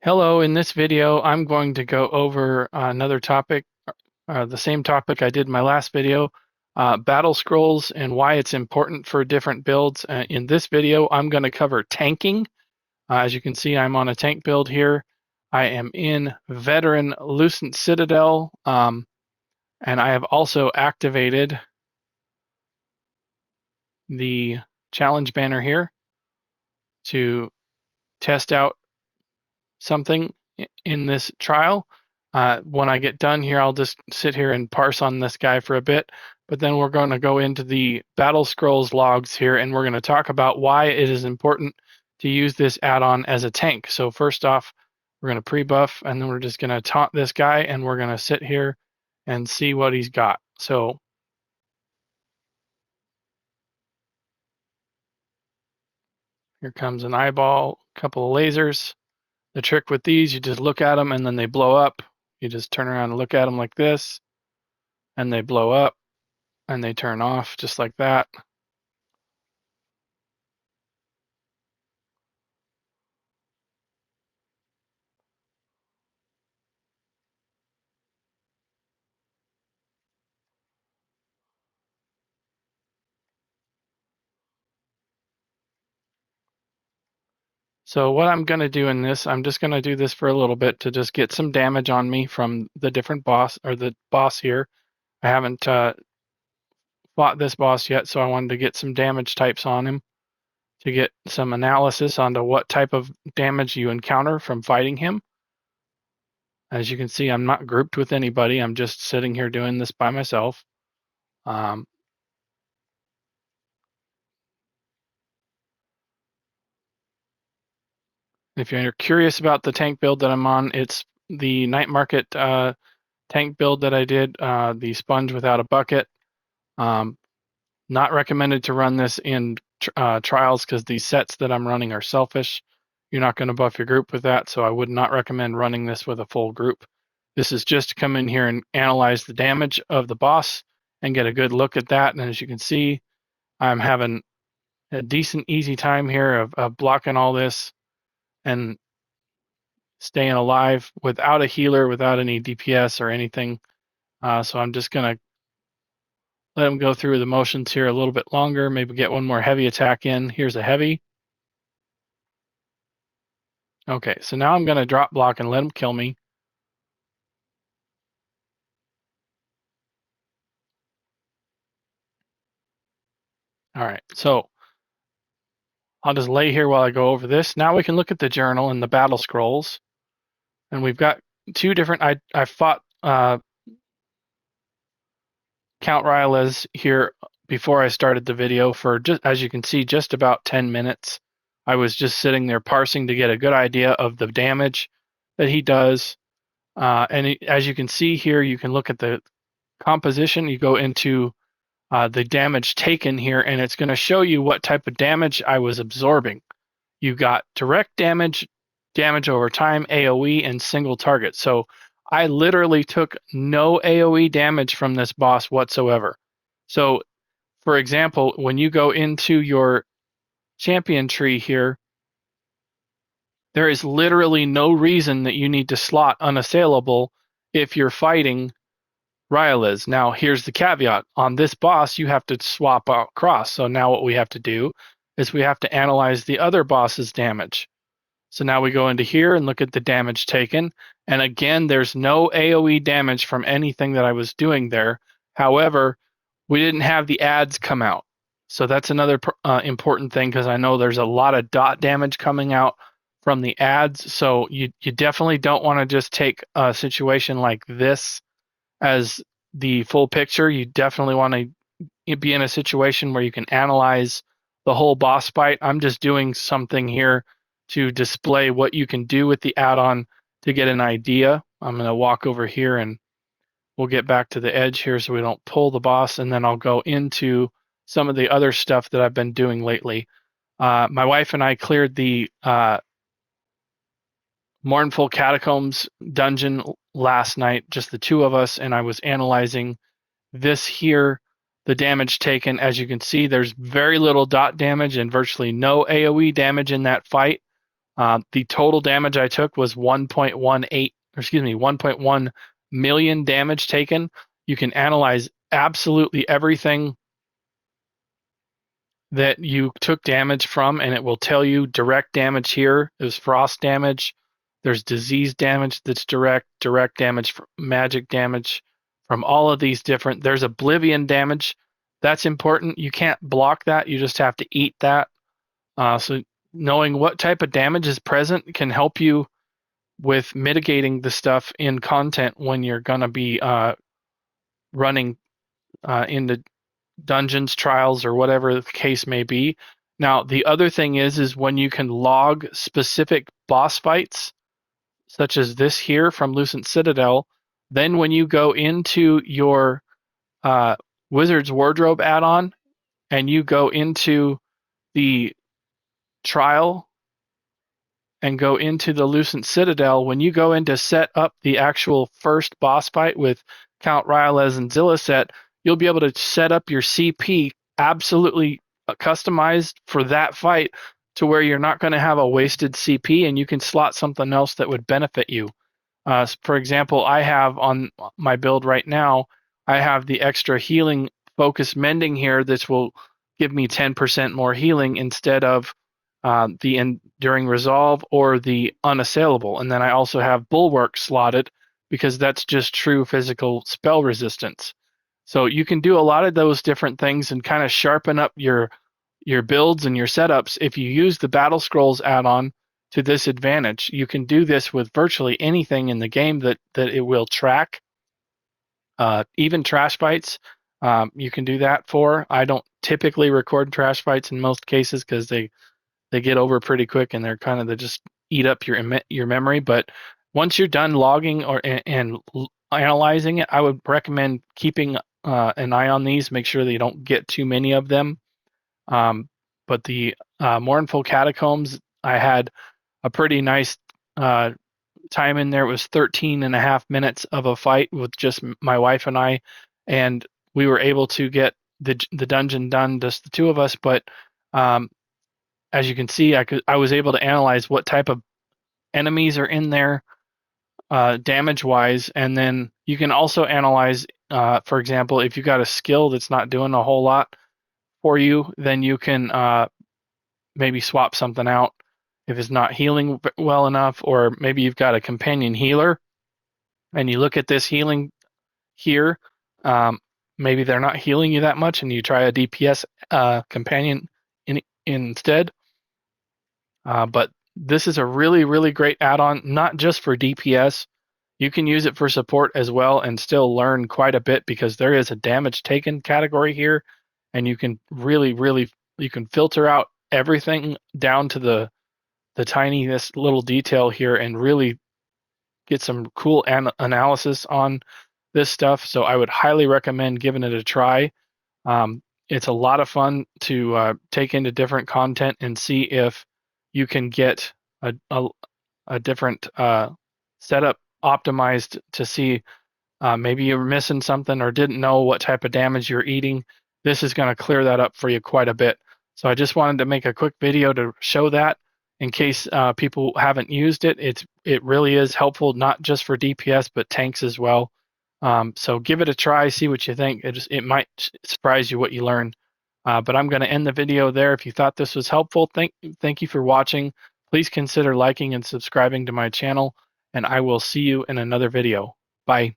Hello, in this video, I'm going to go over another topic, the same topic I did in my last video, battle scrolls and why it's important for different builds. In this video, I'm going to cover tanking. As you can see, I'm on a tank build here. I am in Veteran Lucent Citadel, and I have also activated the challenge banner here to test out something in this trial. When I get done here, I'll just sit here and parse on this guy for a bit, but then we're going to go into the battle scrolls logs here, and we're going to talk about why it is important to use this add-on as a tank. So first off, we're going to pre-buff, and then we're just going to taunt this guy, and we're going to sit here and see what he's got. So here comes an eyeball, a couple of lasers. The trick with these, you just look at them and then they blow up. You just turn around and look at them like this, and they blow up and they turn off just like that. So what I'm going to do in this, I'm just going to do this for a little bit to just get some damage on me from the different boss, or the boss here. I haven't fought this boss yet, so I wanted to get some damage types on him to get some analysis onto what type of damage you encounter from fighting him. As you can see, I'm not grouped with anybody. I'm just sitting here doing this by myself. If you're curious about the tank build that I'm on, it's the Night Market tank build that I did, the sponge without a bucket. Not recommended to run this in trials because these sets that I'm running are selfish. You're not going to buff your group with that, so I would not recommend running this with a full group. This is just to come in here and analyze the damage of the boss and get a good look at that. And as you can see, I'm having a decent, easy time here of blocking all this and staying alive without a healer, without any DPS or anything. So I'm just going to let him go through the motions here a little bit longer, maybe get one more heavy attack in. Here's a heavy. Okay, so now I'm going to drop block and let him kill me. All right, so I'll just lay here while I go over this. Now we can look at the journal and the battle scrolls. And we've got two different, I fought Count Ryelaz here before I started the video for, just as you can see, just about 10 minutes. I was just sitting there parsing to get a good idea of the damage that he does. As you can see here, you can look at the composition. You go into the damage taken here, and it's going to show you what type of damage I was absorbing. You got direct damage, damage over time, AoE, and single target. So I literally took no AoE damage from this boss whatsoever. So, for example, when you go into your champion tree here, there is literally no reason that you need to slot unassailable if you're fighting Ryelaz. Now, here's the caveat. On this boss, you have to swap across. So now what we have to do is we have to analyze the other boss's damage. So now we go into here and look at the damage taken. And again, there's no AoE damage from anything that I was doing there. However, we didn't have the adds come out. So that's another important thing, because I know there's a lot of dot damage coming out from the adds. So you definitely don't want to just take a situation like this as the full picture. You definitely want to be in a situation where you can analyze the whole boss fight. I'm just doing something here to display what you can do with the add-on to get an idea. I'm going to walk over here and we'll get back to the edge here so we don't pull the boss, and then I'll go into some of the other stuff that I've been doing lately. My wife and I cleared the Mournful Catacombs dungeon last night, just the two of us, and I was analyzing this here, the damage taken. As you can see, there's very little dot damage and virtually no AoE damage in that fight. The total damage I took was 1.1 million damage taken. You can analyze absolutely everything that you took damage from, and it will tell you direct damage here. There's frost damage. There's disease damage that's direct damage, magic damage from all of these different. There's oblivion damage. That's important. You can't block that. You just have to eat that. So knowing what type of damage is present can help you with mitigating the stuff in content when you're going to be running into dungeons, trials, or whatever the case may be. Now, the other thing is when you can log specific boss fights, such as this here from Lucent Citadel, then when you go into your Wizard's Wardrobe add-on and you go into the trial and go into the Lucent Citadel, when you go in to set up the actual first boss fight with Count Ryelaz and Zilyesset, you'll be able to set up your CP absolutely customized for that fight to where you're not going to have a wasted CP, and you can slot something else that would benefit you. For example, I have on my build right now, I have the extra healing focus mending here that will give me 10% more healing instead of the Enduring Resolve or the Unassailable. And then I also have Bulwark slotted because that's just true physical spell resistance. So you can do a lot of those different things and kind of sharpen up your builds and your setups if you use the Battle Scrolls add-on to this advantage. You can do this with virtually anything in the game that it will track. Even trash fights, you can do that for. I don't typically record trash fights in most cases because they get over pretty quick and they're kind of they just eat up your memory. But once you're done logging and analyzing it, I would recommend keeping an eye on these. Make sure that you don't get too many of them. But the Mournful Catacombs, I had a pretty nice time in there. It was 13 and a half minutes of a fight with just my wife and I, and we were able to get the dungeon done, just the two of us. But as you can see, I was able to analyze what type of enemies are in there damage wise, and then you can also analyze, for example, if you got a skill that's not doing a whole lot for you, then you can maybe swap something out if it's not healing well enough, or maybe you've got a companion healer and you look at this healing here, maybe they're not healing you that much and you try a DPS companion instead. But this is a really, really great add-on, not just for DPS. You can use it for support as well and still learn quite a bit because there is a damage taken category here, and you can really you can filter out everything down to the tiniest little detail here and really get some cool analysis on this stuff. So I would highly recommend giving it a try. It's a lot of fun to take into different content and see if you can get a different setup optimized to see maybe you're missing something or didn't know what type of damage you're eating. This is going to clear that up for you quite a bit. So I just wanted to make a quick video to show that in case people haven't used it. It really is helpful, not just for DPS, but tanks as well. So give it a try, see what you think. It might surprise you what you learn. But I'm going to end the video there. If you thought this was helpful, thank you for watching. Please consider liking and subscribing to my channel, and I will see you in another video. Bye.